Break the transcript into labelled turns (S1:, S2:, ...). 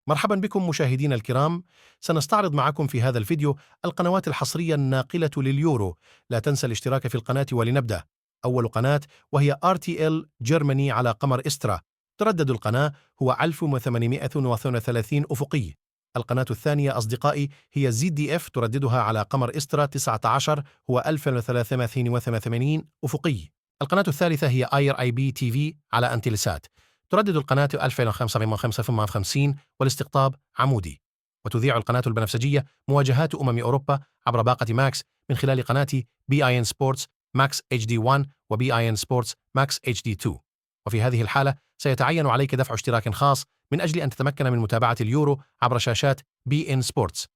S1: مرحبا بكم مشاهدينا الكرام. سنستعرض معكم في هذا الفيديو القنوات الحصرية الناقلة لليورو. لا تنسى الاشتراك في القناة ولنبدأ. أول قناة وهي RTL جيرماني على قمر إسترا. تردد القناة هو 1832 أفقي. القناة الثانية أصدقائي هي ZDF، ترددها على قمر إسترا 19 هو 1388 أفقي. القناة الثالثة هي IRIB TV على أنتلسات، تردد القناة 2555 والاستقطاب عمودي. وتذيع القناة البنفسجية مواجهات أوروبا عبر باقة ماكس من خلال قناة BIN سبورتس ماكس HD1 وBIN سبورتس ماكس HD2. وفي هذه الحالة سيتعين عليك دفع اشتراك خاص من أجل أن تتمكن من متابعة اليورو عبر شاشات BIN سبورتس.